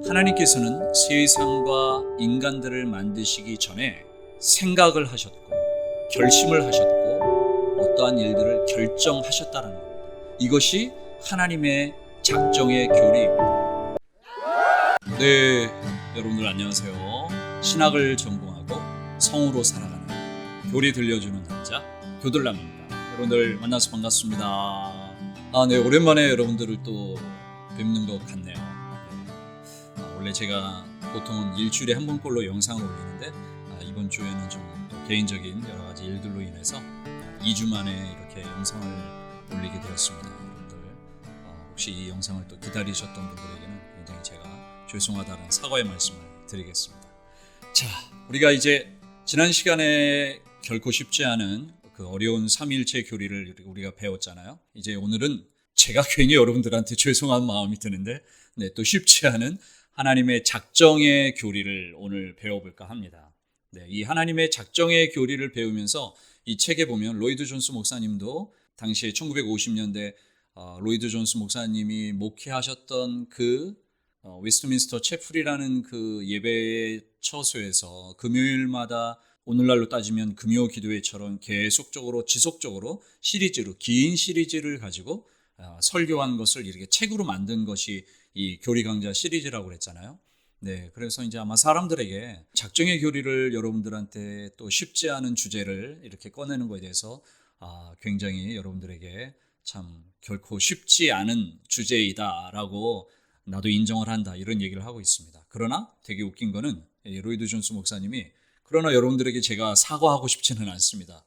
하나님께서는 세상과 인간들을 만드시기 전에 생각을 하셨고 결심을 하셨고 어떠한 일들을 결정하셨다는 겁니다. 이것이 하나님의 작정의 교리입니다. 네, 여러분들 안녕하세요. 신학을 전공하고 성으로 살아가는 교리 들려주는 남자 교들남입니다. 여러분들 만나서 반갑습니다. 네, 오랜만에 여러분들을 또 뵙는 것 같네요. 원래 제가 보통은 일주일에 한 번꼴로 영상을 올리는데 이번 주에는 좀 개인적인 여러 가지 일들로 인해서 2주 만에 이렇게 영상을 올리게 되었습니다. 여러분들 혹시 이 영상을 또 기다리셨던 분들에게는 굉장히 제가 죄송하다는 사과의 말씀을 드리겠습니다. 자, 우리가 이제 지난 시간에 결코 쉽지 않은 그 어려운 삼위일체 교리를 우리가 배웠잖아요. 이제 오늘은 제가 괜히 여러분들한테 죄송한 마음이 드는데 또 쉽지 않은 하나님의 작정의 교리를 오늘 배워볼까 합니다. 이 하나님의 작정의 교리를 배우면서 이 책에 보면 로이드 존스 목사님도 당시에 1950년대 로이드 존스 목사님이 목회하셨던 그 웨스트민스터 채플이라는 그 예배 처소에서 금요일마다 오늘날로 따지면 금요 기도회처럼 계속적으로 지속적으로 시리즈로 긴 시리즈를 가지고 설교한 것을 이렇게 책으로 만든 것이 이 교리 강좌 시리즈라고 그랬잖아요. 그래서 이제 아마 사람들에게 작정의 교리를 여러분들한테 또 쉽지 않은 주제를 이렇게 꺼내는 것에 대해서 굉장히 여러분들에게 참 결코 쉽지 않은 주제이다라고 나도 인정을 한다 이런 얘기를 하고 있습니다. 그러나 되게 웃긴 거는 로이드 존스 목사님이 그러나 여러분들에게 제가 사과하고 싶지는 않습니다.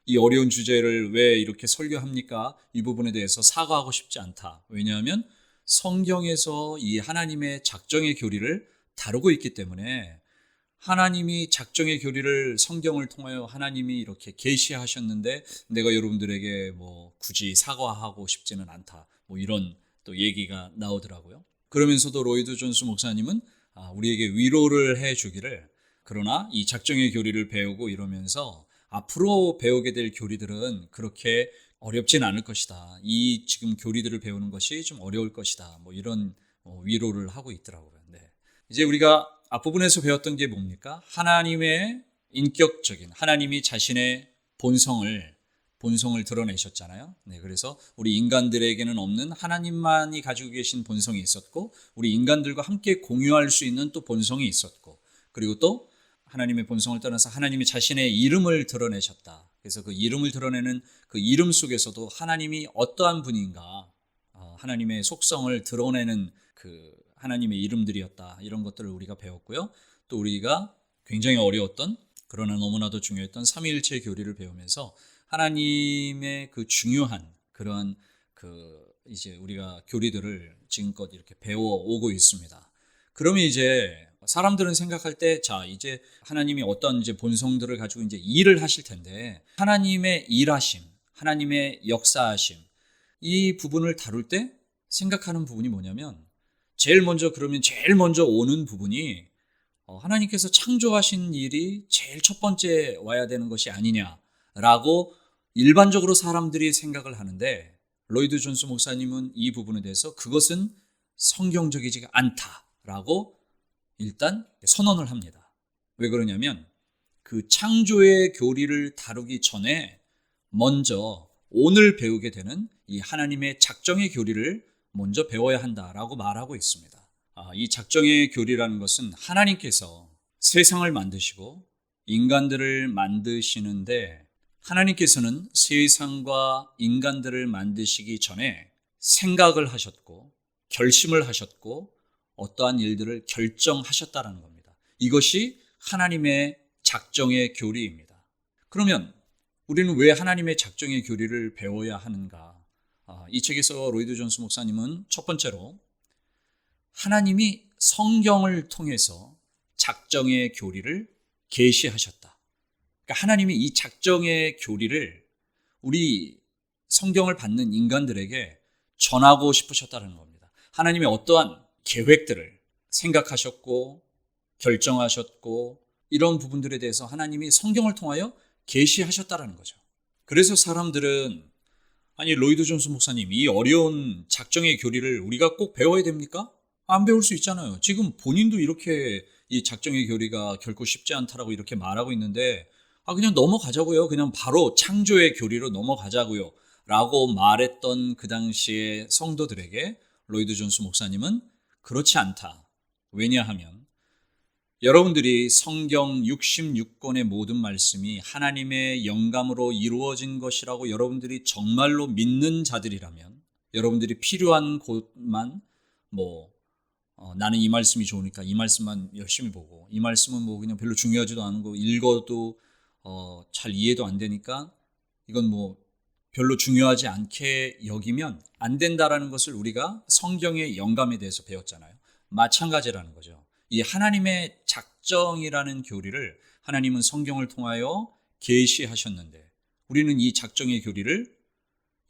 이 어려운 주제를 왜 이렇게 설교합니까? 이 부분에 대해서 사과하고 싶지 않다. 왜냐하면 성경에서 이 하나님의 작정의 교리를 다루고 있기 때문에 하나님이 작정의 교리를 성경을 통하여 하나님이 이렇게 계시하셨는데 내가 여러분들에게 뭐 굳이 사과하고 싶지는 않다. 뭐 이런 또 얘기가 나오더라고요. 그러면서도 로이드 존스 목사님은 우리에게 위로를 해주기를 그러나 이 작정의 교리를 배우고 이러면서 앞으로 배우게 될 교리들은 그렇게 어렵진 않을 것이다. 이 지금 교리들을 배우는 것이 좀 어려울 것이다. 뭐 이런 위로를 하고 있더라고요. 이제 우리가 앞부분에서 배웠던 게 뭡니까? 하나님의 인격적인 하나님이 자신의 본성을 드러내셨잖아요. 그래서 우리 인간들에게는 없는 하나님만이 가지고 계신 본성이 있었고 우리 인간들과 함께 공유할 수 있는 또 본성이 있었고 그리고 또 하나님의 본성을 떠나서 하나님이 자신의 이름을 드러내셨다. 그래서 그 이름을 드러내는 그 이름 속에서도 하나님이 어떠한 분인가, 하나님의 속성을 드러내는 그 하나님의 이름들이었다. 이런 것들을 우리가 배웠고요. 또 우리가 굉장히 어려웠던 그러나 너무나도 중요했던 삼위일체 교리를 배우면서 하나님의 그 중요한 그런 그 이제 우리가 교리들을 지금껏 이렇게 배워오고 있습니다. 그러면 이제 사람들은 생각할 때, 자, 이제 하나님이 어떤 이제 본성들을 가지고 이제 일을 하실 텐데, 하나님의 일하심, 하나님의 역사하심, 이 부분을 다룰 때 생각하는 부분이 뭐냐면, 제일 먼저 오는 부분이, 하나님께서 창조하신 일이 제일 첫 번째 와야 되는 것이 아니냐라고 일반적으로 사람들이 생각을 하는데, 로이드 존스 목사님은 이 부분에 대해서 그것은 성경적이지 않다라고 일단 선언을 합니다. 왜 그러냐면 그 창조의 교리를 다루기 전에 먼저 오늘 배우게 되는 이 하나님의 작정의 교리를 먼저 배워야 한다라고 말하고 있습니다. 이 작정의 교리라는 것은 하나님께서 세상을 만드시고 인간들을 만드시는데 하나님께서는 세상과 인간들을 만드시기 전에 생각을 하셨고 결심을 하셨고 어떠한 일들을 결정하셨다는 겁니다. 이것이 하나님의 작정의 교리입니다. 그러면 우리는 왜 하나님의 작정의 교리를 배워야 하는가? 이 책에서 로이드 존스 목사님은 첫 번째로 하나님이 성경을 통해서 작정의 교리를 계시하셨다. 그러니까 하나님이 이 작정의 교리를 우리 성경을 받는 인간들에게 전하고 싶으셨다는 겁니다. 하나님의 어떠한 계획들을 생각하셨고 결정하셨고 이런 부분들에 대해서 하나님이 성경을 통하여 계시하셨다라는 거죠. 그래서 사람들은 아니 로이드 존스 목사님 이 어려운 작정의 교리를 우리가 꼭 배워야 됩니까? 안 배울 수 있잖아요. 지금 본인도 이렇게 이 작정의 교리가 결코 쉽지 않다라고 이렇게 말하고 있는데 그냥 넘어가자고요. 그냥 바로 창조의 교리로 넘어가자고요. 라고 말했던 그 당시의 성도들에게 로이드 존스 목사님은 그렇지 않다. 왜냐하면 여러분들이 성경 66권의 모든 말씀이 하나님의 영감으로 이루어진 것이라고 여러분들이 정말로 믿는 자들이라면 여러분들이 필요한 곳만 나는 이 말씀이 좋으니까 이 말씀만 열심히 보고 이 말씀은 그냥 별로 중요하지도 않고 읽어도 잘 이해도 안 되니까 이건 별로 중요하지 않게 여기면 안 된다라는 것을 우리가 성경의 영감에 대해서 배웠잖아요. 마찬가지라는 거죠. 이 하나님의 작정이라는 교리를 하나님은 성경을 통하여 계시하셨는데 우리는 이 작정의 교리를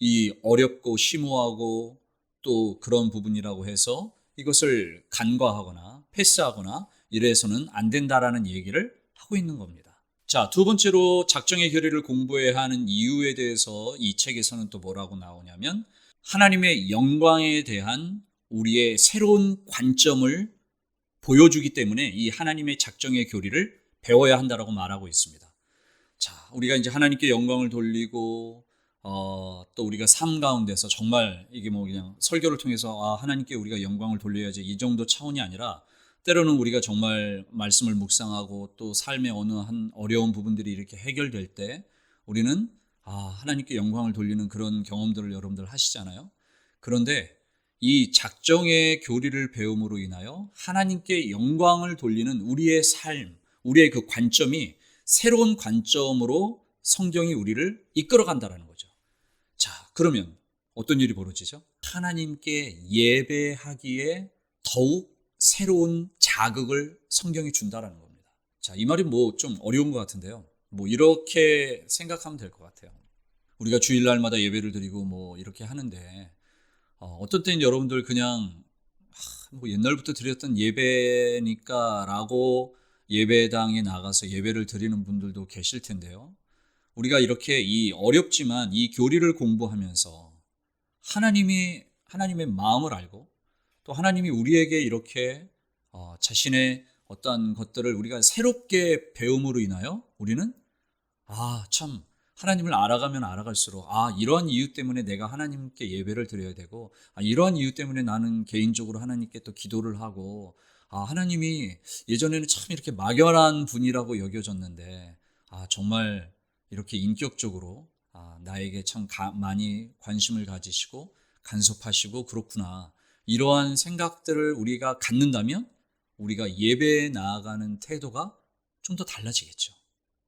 이 어렵고 심오하고 또 그런 부분이라고 해서 이것을 간과하거나 패스하거나 이래서는 안 된다라는 얘기를 하고 있는 겁니다. 자, 두 번째로 작정의 교리를 공부해야 하는 이유에 대해서 이 책에서는 또 뭐라고 나오냐면 하나님의 영광에 대한 우리의 새로운 관점을 보여주기 때문에 이 하나님의 작정의 교리를 배워야 한다라고 말하고 있습니다. 자, 우리가 이제 하나님께 영광을 돌리고 또 우리가 삶 가운데서 정말 이게 그냥 설교를 통해서 하나님께 우리가 영광을 돌려야지 이 정도 차원이 아니라 때로는 우리가 정말 말씀을 묵상하고 또 삶의 어느 한 어려운 부분들이 이렇게 해결될 때 우리는 하나님께 영광을 돌리는 그런 경험들을 여러분들 하시잖아요. 그런데 이 작정의 교리를 배움으로 인하여 하나님께 영광을 돌리는 우리의 삶, 우리의 그 관점이 새로운 관점으로 성경이 우리를 이끌어 간다는 거죠. 자, 그러면 어떤 일이 벌어지죠? 하나님께 예배하기에 더욱 새로운 자극을 성경이 준다라는 겁니다. 자, 이 말이 좀 어려운 것 같은데요. 이렇게 생각하면 될 것 같아요. 우리가 주일날마다 예배를 드리고 이렇게 하는데 어떤 때는 여러분들 그냥 옛날부터 드렸던 예배니까 라고 예배당에 나가서 예배를 드리는 분들도 계실 텐데요. 우리가 이렇게 이 어렵지만 이 교리를 공부하면서 하나님의 마음을 알고 또 하나님이 우리에게 이렇게 자신의 어떤 것들을 우리가 새롭게 배움으로 인하여 우리는 참 하나님을 알아가면 알아갈수록 이러한 이유 때문에 내가 하나님께 예배를 드려야 되고 이러한 이유 때문에 나는 개인적으로 하나님께 또 기도를 하고 하나님이 예전에는 참 이렇게 막연한 분이라고 여겨졌는데 정말 이렇게 인격적으로 나에게 참 많이 관심을 가지시고 간섭하시고 그렇구나. 이러한 생각들을 우리가 갖는다면 우리가 예배에 나아가는 태도가 좀 더 달라지겠죠.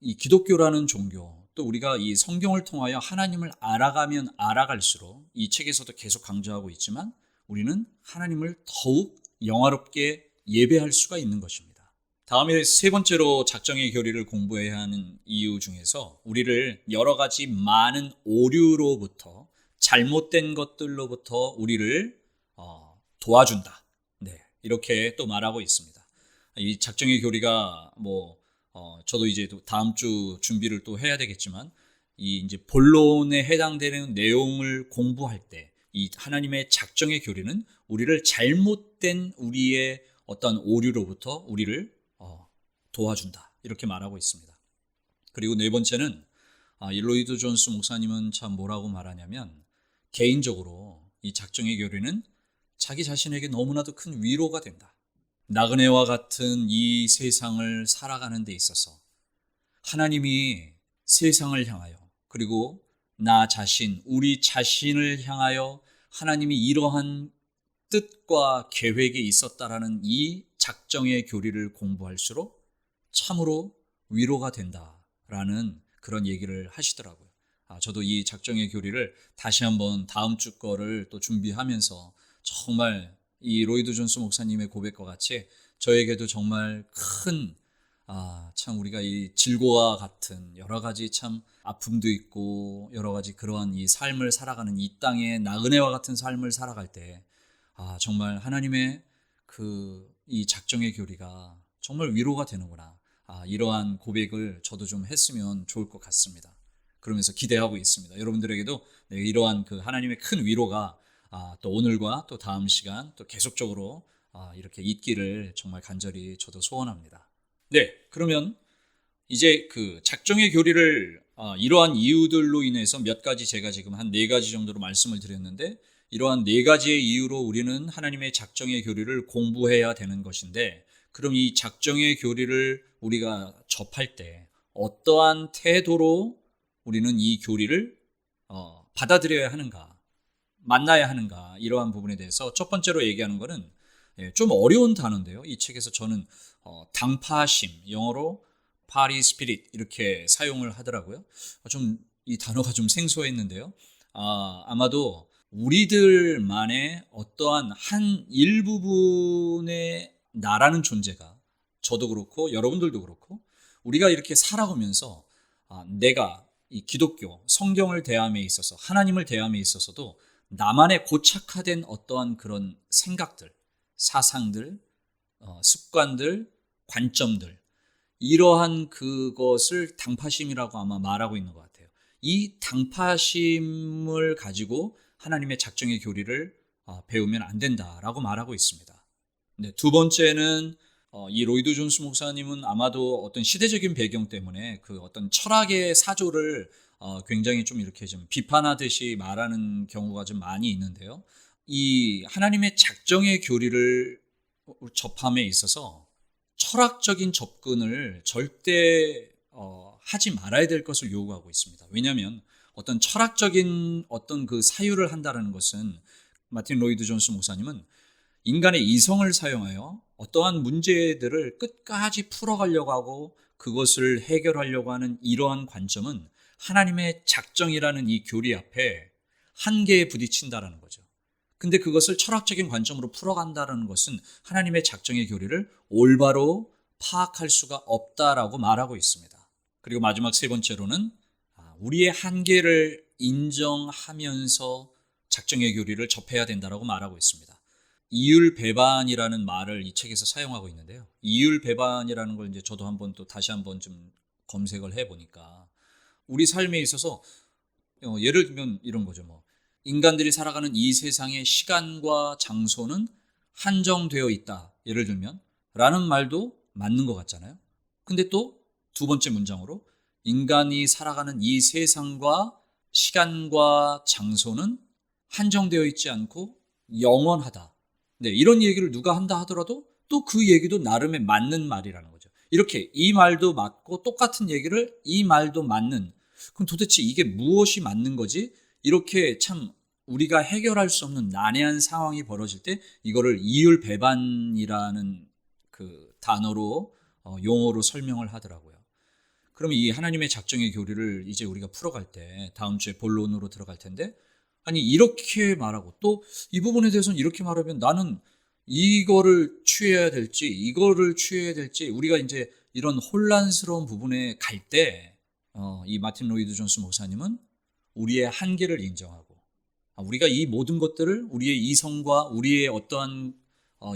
이 기독교라는 종교 또 우리가 이 성경을 통하여 하나님을 알아가면 알아갈수록 이 책에서도 계속 강조하고 있지만 우리는 하나님을 더욱 영화롭게 예배할 수가 있는 것입니다. 다음에 세 번째로 작정의 교리를 공부해야 하는 이유 중에서 우리를 여러 가지 많은 오류로부터 잘못된 것들로부터 우리를 도와준다. 네, 이렇게 또 말하고 있습니다. 이 작정의 교리가 저도 이제 다음 주 준비를 또 해야 되겠지만 이 이제 본론에 해당되는 내용을 공부할 때 이 하나님의 작정의 교리는 우리를 잘못된 우리의 어떤 오류로부터 우리를 도와준다. 이렇게 말하고 있습니다. 그리고 네 번째는 로이드 존스 목사님은 참 뭐라고 말하냐면 개인적으로 이 작정의 교리는 자기 자신에게 너무나도 큰 위로가 된다. 나그네와 같은 이 세상을 살아가는 데 있어서 하나님이 세상을 향하여 그리고 나 자신, 우리 자신을 향하여 하나님이 이러한 뜻과 계획이 있었다라는 이 작정의 교리를 공부할수록 참으로 위로가 된다라는 그런 얘기를 하시더라고요. 저도 이 작정의 교리를 다시 한번 다음 주 거를 또 준비하면서 정말 이 로이드 존스 목사님의 고백과 같이 저에게도 정말 큰 참 우리가 이 질고와 같은 여러 가지 참 아픔도 있고 여러 가지 그러한 이 삶을 살아가는 이 땅의 나그네와 같은 삶을 살아갈 때 정말 하나님의 이 작정의 교리가 정말 위로가 되는구나. 이러한 고백을 저도 좀 했으면 좋을 것 같습니다. 그러면서 기대하고 있습니다. 여러분들에게도 이러한 그 하나님의 큰 위로가 또 오늘과 또 다음 시간 또 계속적으로 이렇게 있기를 정말 간절히 저도 소원합니다. 네, 그러면 이제 그 작정의 교리를 이러한 이유들로 인해서 몇 가지 제가 지금 한 4가지 정도로 말씀을 드렸는데, 이러한 4가지의 이유로 우리는 하나님의 작정의 교리를 공부해야 되는 것인데, 그럼 이 작정의 교리를 우리가 접할 때 어떠한 태도로 우리는 이 교리를 받아들여야 하는가, 만나야 하는가, 이러한 부분에 대해서 첫 번째로 얘기하는 것은 좀 어려운 단어인데요. 이 책에서 저는 당파심, 영어로 party spirit 이렇게 사용을 하더라고요. 좀 이 단어가 좀 생소했는데요. 아마도 우리들만의 어떠한 한 일부분의 나라는 존재가, 저도 그렇고 여러분들도 그렇고 우리가 이렇게 살아가면서 내가 이 기독교, 성경을 대함에 있어서, 하나님을 대함에 있어서도 나만의 고착화된 어떠한 그런 생각들, 사상들, 습관들, 관점들, 이러한 그것을 당파심이라고 아마 말하고 있는 것 같아요. 이 당파심을 가지고 하나님의 작정의 교리를 배우면 안 된다라고 말하고 있습니다. 네, 두 번째는 이 로이드 존스 목사님은 아마도 어떤 시대적인 배경 때문에 그 어떤 철학의 사조를 굉장히 좀 이렇게 좀 비판하듯이 말하는 경우가 좀 많이 있는데요. 이 하나님의 작정의 교리를 접함에 있어서 철학적인 접근을 절대 하지 말아야 될 것을 요구하고 있습니다. 왜냐하면 어떤 철학적인 어떤 그 사유를 한다는 것은, 마틴 로이드 존스 목사님은 인간의 이성을 사용하여 어떠한 문제들을 끝까지 풀어가려고 하고 그것을 해결하려고 하는 이러한 관점은 하나님의 작정이라는 이 교리 앞에 한계에 부딪힌다라는 거죠. 근데 그것을 철학적인 관점으로 풀어간다는 것은 하나님의 작정의 교리를 올바로 파악할 수가 없다라고 말하고 있습니다. 그리고 마지막 세 번째로는 우리의 한계를 인정하면서 작정의 교리를 접해야 된다라고 말하고 있습니다. 이율배반이라는 말을 이 책에서 사용하고 있는데요. 이율배반이라는 걸 이제 저도 한번 또 다시 한번 좀 검색을 해보니까, 우리 삶에 있어서 예를 들면 이런 거죠. 인간들이 살아가는 이 세상의 시간과 장소는 한정되어 있다, 예를 들면 라는 말도 맞는 것 같잖아요. 근데 또 두 번째 문장으로 인간이 살아가는 이 세상과 시간과 장소는 한정되어 있지 않고 영원하다. 네, 이런 얘기를 누가 한다 하더라도 또 그 얘기도 나름의 맞는 말이라는 거죠. 이렇게 이 말도 맞고 똑같은 얘기를 이 말도 맞는, 그럼 도대체 이게 무엇이 맞는 거지? 이렇게 참 우리가 해결할 수 없는 난해한 상황이 벌어질 때 이거를 이율배반이라는 그 단어로 용어로 설명을 하더라고요. 그럼 이 하나님의 작정의 교리를 이제 우리가 풀어갈 때, 다음 주에 본론으로 들어갈 텐데, 아니 이렇게 말하고 또 이 부분에 대해서는 이렇게 말하면 나는 이거를 취해야 될지 이거를 취해야 될지, 우리가 이제 이런 혼란스러운 부분에 갈 때 이 마틴 로이드 존스 목사님은 우리의 한계를 인정하고, 우리가 이 모든 것들을 우리의 이성과 우리의 어떠한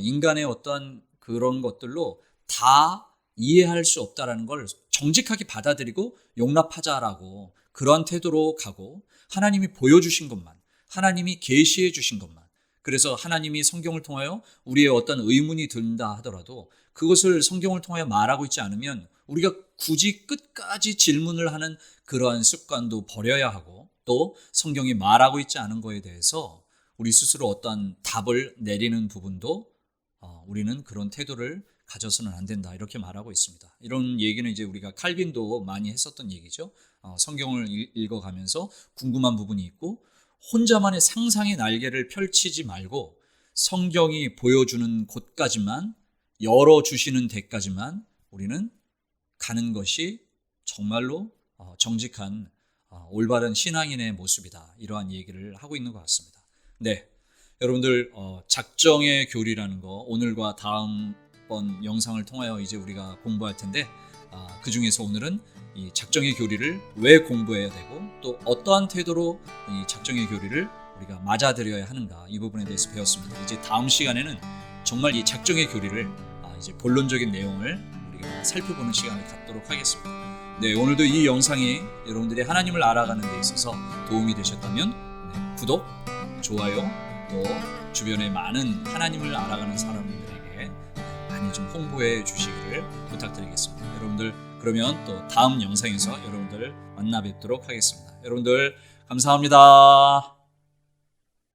인간의 어떠한 그런 것들로 다 이해할 수 없다라는 걸 정직하게 받아들이고 용납하자라고, 그러한 태도로 가고, 하나님이 보여주신 것만, 하나님이 계시해 주신 것만, 그래서 하나님이 성경을 통하여 우리의 어떤 의문이 든다 하더라도 그것을 성경을 통하여 말하고 있지 않으면 우리가 굳이 끝까지 질문을 하는 그러한 습관도 버려야 하고, 또 성경이 말하고 있지 않은 거에 대해서 우리 스스로 어떠한 답을 내리는 부분도 우리는 그런 태도를 가져서는 안 된다, 이렇게 말하고 있습니다. 이런 얘기는 이제 우리가 칼빈도 많이 했었던 얘기죠. 성경을 읽어가면서 궁금한 부분이 있고 혼자만의 상상의 날개를 펼치지 말고 성경이 보여주는 곳까지만, 열어주시는 데까지만 우리는 가는 것이 정말로 정직한 올바른 신앙인의 모습이다, 이러한 얘기를 하고 있는 것 같습니다. 네, 여러분들 작정의 교리라는 거 오늘과 다음번 영상을 통하여 이제 우리가 공부할 텐데, 그 중에서 오늘은 이 작정의 교리를 왜 공부해야 되고 또 어떠한 태도로 이 작정의 교리를 우리가 맞아들여야 하는가, 이 부분에 대해서 배웠습니다. 이제 다음 시간에는 정말 이 작정의 교리를 이제 본론적인 내용을 우리가 살펴보는 시간을 갖도록 하겠습니다. 네, 오늘도 이 영상이 여러분들이 하나님을 알아가는 데 있어서 도움이 되셨다면 구독, 좋아요, 또 주변에 많은 하나님을 알아가는 사람들에게 많이 좀 홍보해 주시기를 부탁드리겠습니다. 여러분들 그러면 또 다음 영상에서 여러분들 만나 뵙도록 하겠습니다. 여러분들 감사합니다.